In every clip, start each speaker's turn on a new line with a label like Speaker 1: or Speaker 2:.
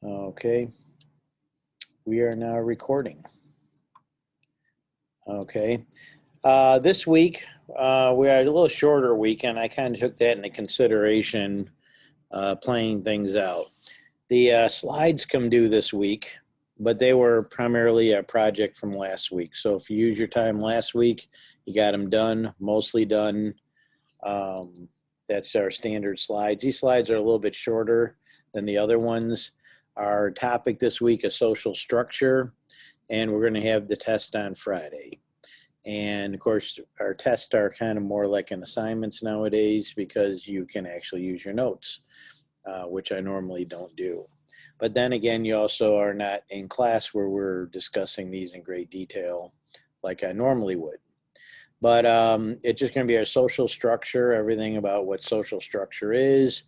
Speaker 1: Okay, we are now recording. Okay, this week we had a little shorter weekend. I kind of took that into consideration, playing things out. The slides come due this week, but they were primarily a project from last week. So if you use your time last week, you got them done, mostly done. That's our standard slides. These slides are a little bit shorter than the other ones. Our topic this week is social structure, and we're going to have the test on Friday. And of course, our tests are kind of more like an assignments nowadays because you can actually use your notes, which I normally don't do. But then again, you also are not in class where we're discussing these in great detail like I normally would. But it's just going to be our social structure, everything about what social structure is,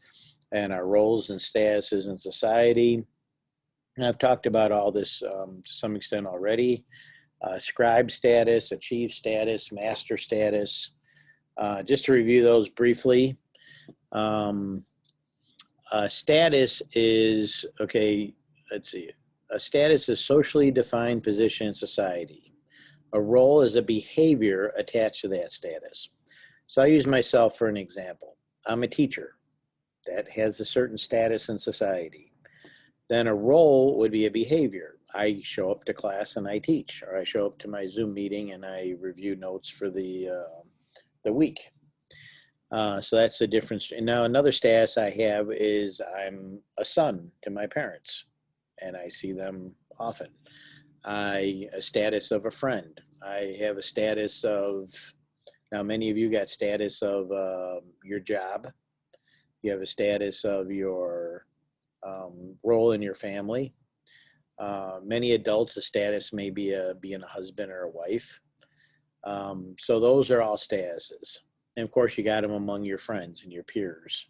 Speaker 1: and our roles and statuses in society. And I've talked about all this to some extent already. Scribe status, achieve status, master status. Just to review those briefly. Status is, okay, let's see. A status is socially defined position in society. A role is a behavior attached to that status. So I use myself for an example. I'm a teacher. That has a certain status in society. Then a role would be a behavior. I show up to class and I teach, or I show up to my Zoom meeting and I review notes for the week. So that's the difference. And now another status I have is I'm a son to my parents, and I see them often. A status of a friend. I have a status of, now many of you got status of your job. You have a status of your role in your family. Many adults, the status may be being a husband or a wife. So those are all statuses. And of course, you got them among your friends and your peers.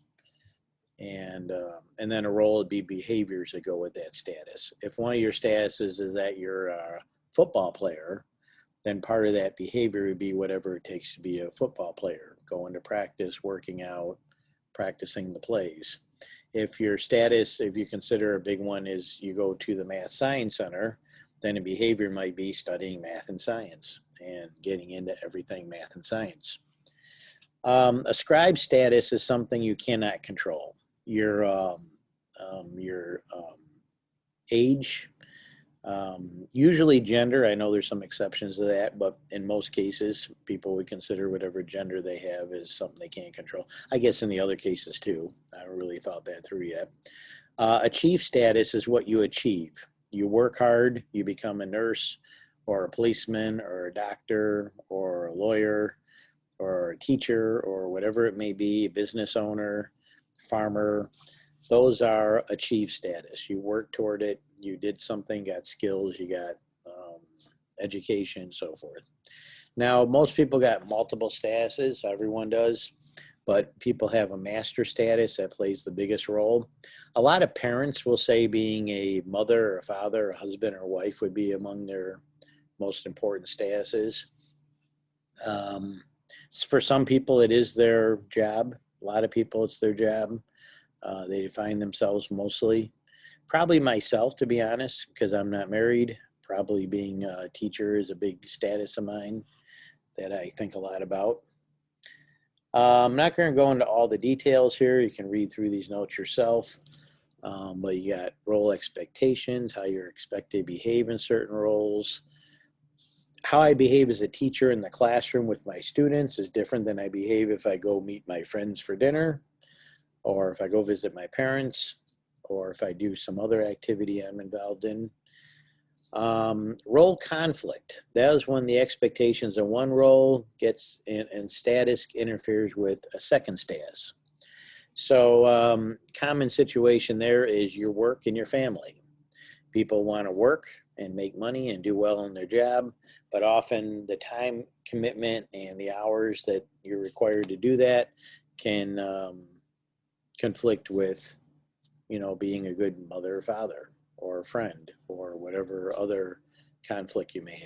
Speaker 1: And then a role would be behaviors that go with that status. If one of your statuses is that you're a football player, then part of that behavior would be whatever it takes to be a football player, going to practice, working out, practicing the plays. If your status, if you consider a big one is you go to the Math Science Center, then a behavior might be studying math and science and getting into everything math and science. A scribe status is something you cannot control. Your age, usually gender. I know there's some exceptions to that, but in most cases, people would consider whatever gender they have is something they can't control. I guess in the other cases too. I haven't really thought that through yet. Achieve status is what you achieve. You work hard, you become a nurse or a policeman or a doctor or a lawyer or a teacher or whatever it may be, a business owner, farmer. Those are achieve status. You work toward it, you did something, got skills, you got education, so forth. Now, most people got multiple statuses, everyone does, but people have a master status that plays the biggest role. A lot of parents will say being a mother or a father, a husband or wife would be among their most important statuses. For some people, it is their job. A lot of people, it's their job. They define themselves mostly. Probably myself, to be honest, because I'm not married. Probably being a teacher is a big status of mine that I think a lot about. I'm not going to go into all the details here. You can read through these notes yourself. But you got role expectations, how you're expected to behave in certain roles. How I behave as a teacher in the classroom with my students is different than I behave if I go meet my friends for dinner, or if I go visit my parents, or if I do some other activity I'm involved in. Role conflict. That is when the expectations of one role gets and status interferes with a second status. So common situation there is your work and your family. People want to work and make money and do well in their job, but often the time commitment and the hours that you're required to do that can conflict with, being a good mother or father or a friend or whatever other conflict you may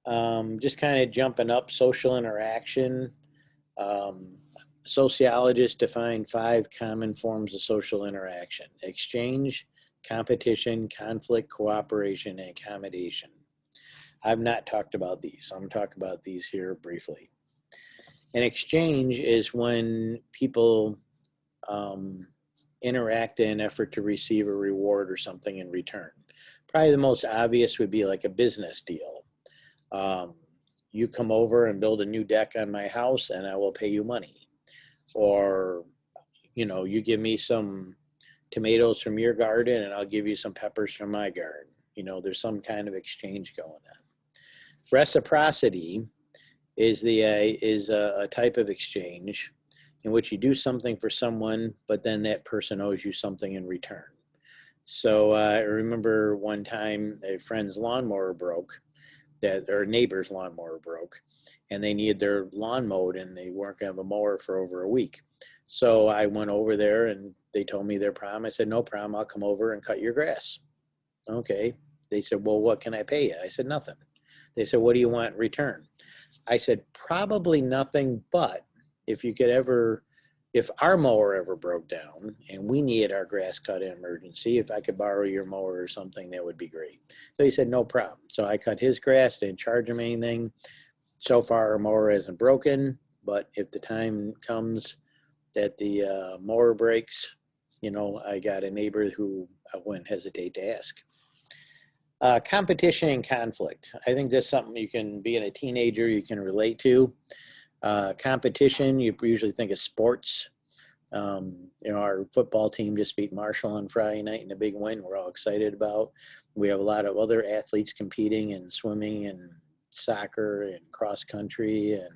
Speaker 1: have. Just kind of jumping up, social interaction. Sociologists define 5 common forms of social interaction: exchange, competition, conflict, cooperation, and accommodation. I've not talked about these, so I'm going to talk about these here briefly. An exchange is when people interact in an effort to receive a reward or something in return. Probably the most obvious would be like a business deal. You come over and build a new deck on my house and I will pay you money. Or, you give me some tomatoes from your garden and I'll give you some peppers from my garden. There's some kind of exchange going on. Reciprocity is a type of exchange in which you do something for someone, but then that person owes you something in return. So I remember one time a friend's lawnmower broke, or neighbor's lawnmower broke, and they needed their lawn mowed, and they weren't going to have a mower for over a week. So I went over there, and they told me their problem. I said, no problem, I'll come over and cut your grass. Okay. They said, well, what can I pay you? I said, nothing. They said, what do you want in return? I said, probably nothing, but if our mower ever broke down and we needed our grass cut in emergency, if I could borrow your mower or something, that would be great. So he said, no problem. So I cut his grass, didn't charge him anything. So far, our mower hasn't broken, but if the time comes that the mower breaks, I got a neighbor who I wouldn't hesitate to ask. Competition and conflict. I think that's something you can, being a teenager, you can relate to. Competition, you usually think of sports. Our football team just beat Marshall on Friday night in a big win we're all excited about. We have a lot of other athletes competing in swimming and soccer and cross country, and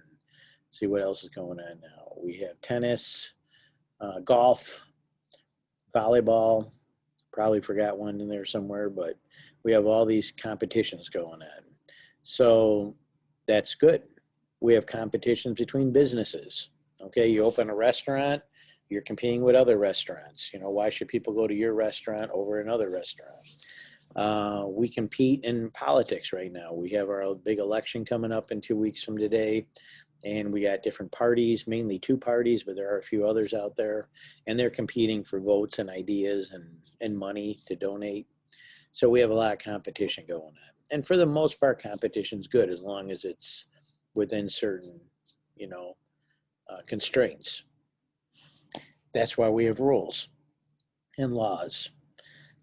Speaker 1: see what else is going on now. We have tennis, golf, volleyball, probably forgot one in there somewhere, but we have all these competitions going on. So that's good. We have competitions between businesses. Okay, you open a restaurant, you're competing with other restaurants. Why should people go to your restaurant over another restaurant? We compete in politics right now. We have our big election coming up in 2 weeks from today, and we got different parties, mainly 2 parties, but there are a few others out there, and they're competing for votes and ideas and money to donate. So we have a lot of competition going on. And for the most part, competition's good as long as it's within certain, constraints. That's why we have rules and laws.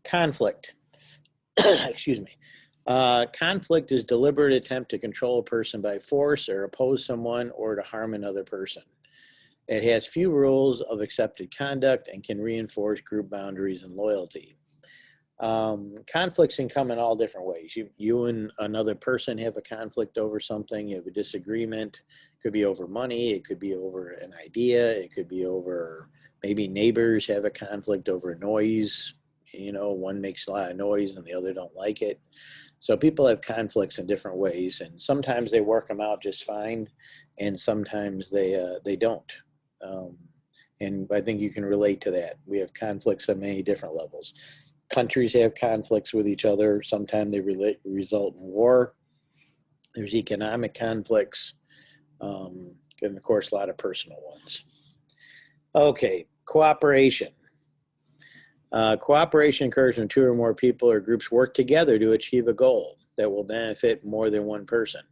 Speaker 1: Conflict. Excuse me. Conflict is deliberate attempt to control a person by force or oppose someone or to harm another person. It has few rules of accepted conduct and can reinforce group boundaries and loyalty. Conflicts can come in all different ways. You and another person have a conflict over something, you have a disagreement. It could be over money, it could be over an idea, it could be over, maybe neighbors have a conflict over noise. One makes a lot of noise and the other don't like it. So people have conflicts in different ways, and sometimes they work them out just fine, and sometimes they don't. And I think you can relate to that. We have conflicts at many different levels. Countries have conflicts with each other. Sometimes they result in war. There's economic conflicts, and of course, a lot of personal ones. Okay, cooperation. Cooperation occurs when 2 or more people or groups work together to achieve a goal that will benefit more than one person.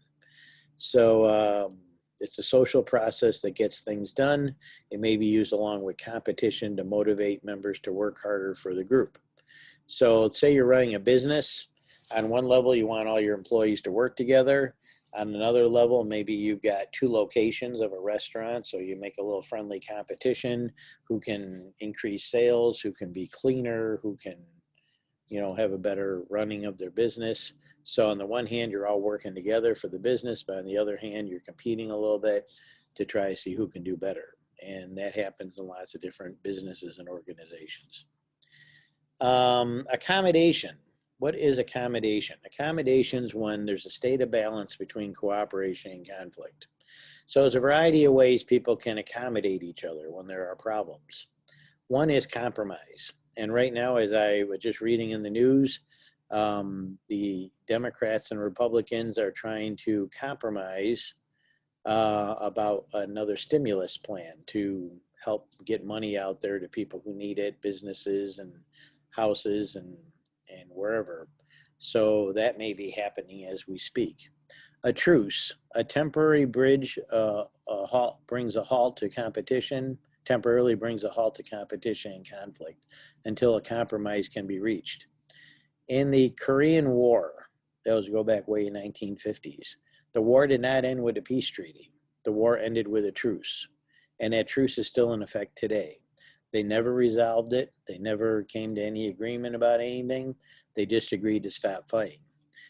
Speaker 1: So it's a social process that gets things done. It may be used along with competition to motivate members to work harder for the group. So let's say you're running a business. On one level, you want all your employees to work together. On another level, maybe you've got 2 locations of a restaurant, so you make a little friendly competition. Who can increase sales, who can be cleaner, who can, have a better running of their business. So on the one hand, you're all working together for the business, but on the other hand, you're competing a little bit to try to see who can do better. And that happens in lots of different businesses and organizations. Accommodation. What is accommodation? Accommodation is when there's a state of balance between cooperation and conflict. So there's a variety of ways people can accommodate each other when there are problems. One is compromise. And right now, as I was just reading in the news, the Democrats and Republicans are trying to compromise about another stimulus plan to help get money out there to people who need it, businesses and houses and wherever. So that may be happening as we speak. A truce, a temporary bridge, a halt brings a halt to competition, temporarily brings a halt to competition and conflict until a compromise can be reached. In the Korean War, that was go back way in 1950s, the war did not end with a peace treaty. The war ended with a truce, and that truce is still in effect today. They never resolved it. They never came to any agreement about anything. They just agreed to stop fighting.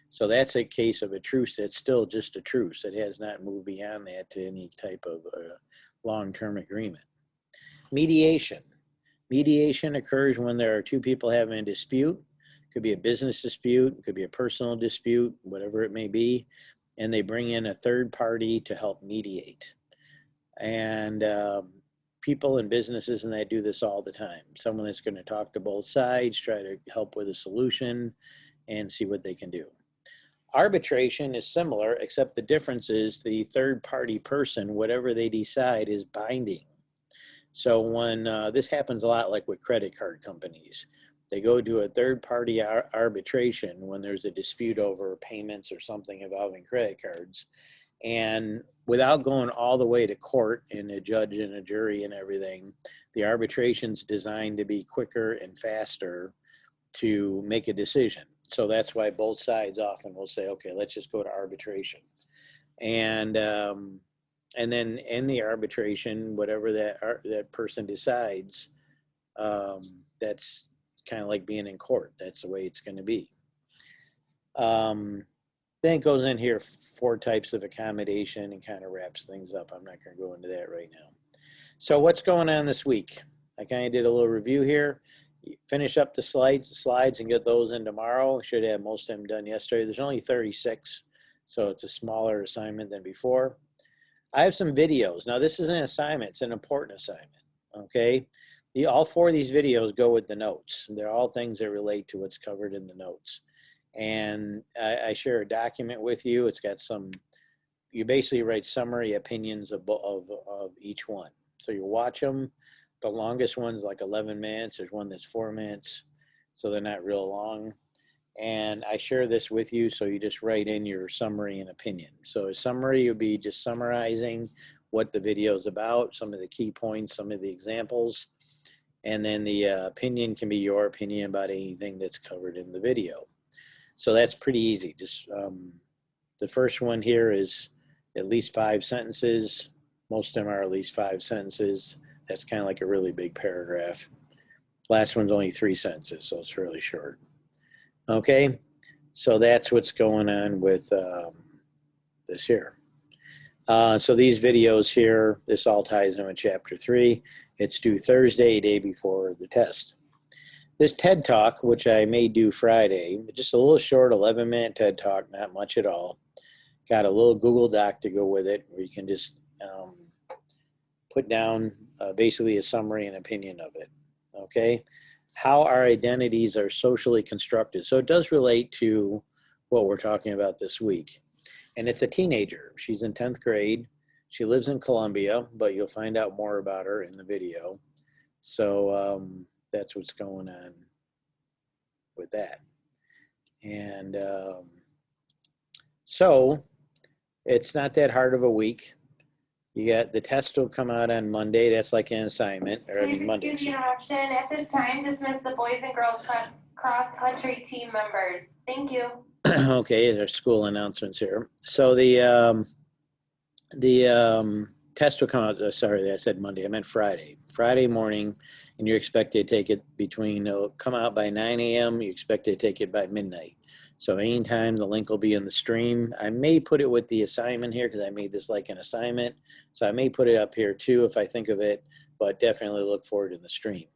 Speaker 1: So that's a case of a truce that's still just a truce. It has not moved beyond that to any type of long-term agreement. Mediation. Mediation occurs when there are two people having a dispute. It could be a business dispute, it could be a personal dispute, whatever it may be, and they bring in a third party to help mediate. And people and businesses and they do this all the time. Someone that's going to talk to both sides, try to help with a solution, and see what they can do. Arbitration is similar, except the difference is the third party person, whatever they decide is binding. So when this happens a lot like with credit card companies, they go to a third party arbitration when there's a dispute over payments or something involving credit cards. And without going all the way to court and a judge and a jury and everything, the arbitration's designed to be quicker and faster to make a decision. So that's why both sides often will say, okay, let's just go to arbitration. And then in the arbitration, whatever that person decides, that's kind of like being in court. That's the way it's going to be. Then it goes in here 4 types of accommodation and kind of wraps things up. I'm not going to go into that right now. So what's going on this week? I kind of did a little review here. Finish up the slides and get those in tomorrow. Should have most of them done yesterday. There's only 36, so it's a smaller assignment than before. I have some videos. Now this is an assignment. It's an important assignment, okay? All 4 of these videos go with the notes. They're all things that relate to what's covered in the notes. And I share a document with you. It's got you basically write summary opinions of each one. So you watch them. The longest one's like 11 minutes. There's one that's 4 minutes, so they're not real long. And I share this with you, so you just write in your summary and opinion. So a summary would be just summarizing what the video is about, some of the key points, some of the examples. And then the opinion can be your opinion about anything that's covered in the video. So that's pretty easy. Just the first one here is at least 5 sentences. Most of them are at least 5 sentences. That's kind of like a really big paragraph. Last one's only 3 sentences, so it's really short. Okay, so that's what's going on with this here. So these videos here, this all ties in with chapter 3. It's due Thursday, day before the test. This TED Talk, which I may do Friday, just a little short 11-minute TED Talk, not much at all. Got a little Google Doc to go with it where you can just put down basically a summary and opinion of it, okay? How our identities are socially constructed. So it does relate to what we're talking about this week. And it's a teenager. She's in 10th grade. She lives in Columbia, but you'll find out more about her in the video. So that's what's going on with that. And so it's not that hard of a week. You got the test will come out on Monday. That's like an assignment. Or
Speaker 2: Please
Speaker 1: Monday.
Speaker 2: excuse the interruption. At this time, dismiss the boys and girls cross-country team members. Thank you.
Speaker 1: Okay, there's school announcements here. So the test will come out, sorry, I said Monday, I meant Friday. Friday morning, and you're expected to take it it'll come out by 9 a.m., you expect to take it by midnight. So anytime the link will be in the stream. I may put it with the assignment here because I made this like an assignment. So I may put it up here too if I think of it, but definitely look for it in the stream.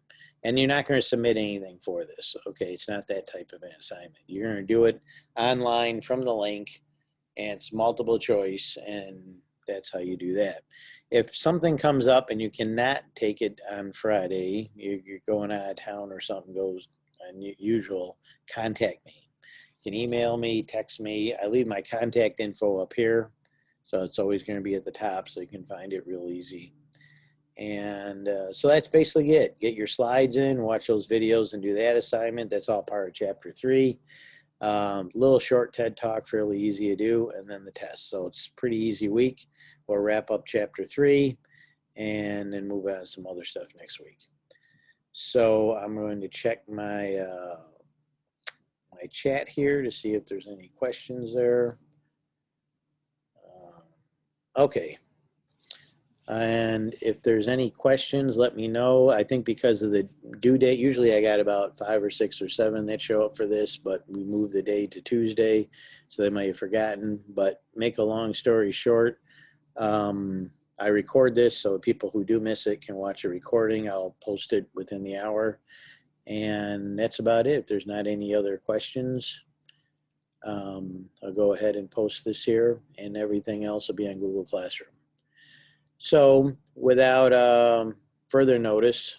Speaker 1: And you're not going to submit anything for this, okay? It's not that type of an assignment. You're going to do it online from the link, and it's multiple choice, and that's how you do that. If something comes up and you cannot take it on Friday, you're going out of town or something goes unusual, contact me. You can email me, text me. I leave my contact info up here. So it's always going to be at the top so you can find it real easy. And so that's basically it. Get your slides in, watch those videos, and do that assignment. That's all part of Chapter 3. Little short TED Talk, fairly easy to do, and then the test. So it's a pretty easy week. We'll wrap up Chapter 3 and then move on to some other stuff next week. So I'm going to check my my chat here to see if there's any questions there. Okay. And if there's any questions, let me know. I think because of the due date, usually I got about 5 or 6 or 7 that show up for this, but we moved the day to Tuesday, so they might have forgotten. But make a long story short, I record this so people who do miss it can watch a recording. I'll post it within the hour. And that's about it. If there's not any other questions, I'll go ahead and post this here, and everything else will be on Google Classroom. So without further notice,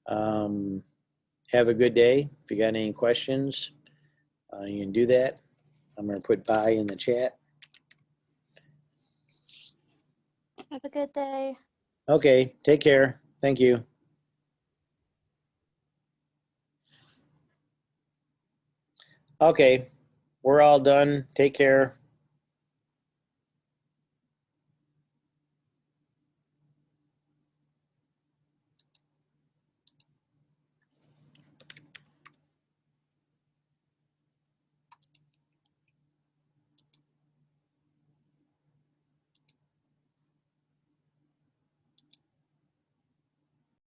Speaker 1: have a good day. If you got any questions, you can do that. I'm going to put bye in the chat.
Speaker 3: Have a good day.
Speaker 1: Okay, take care. Thank you. Okay, we're all done. Take care.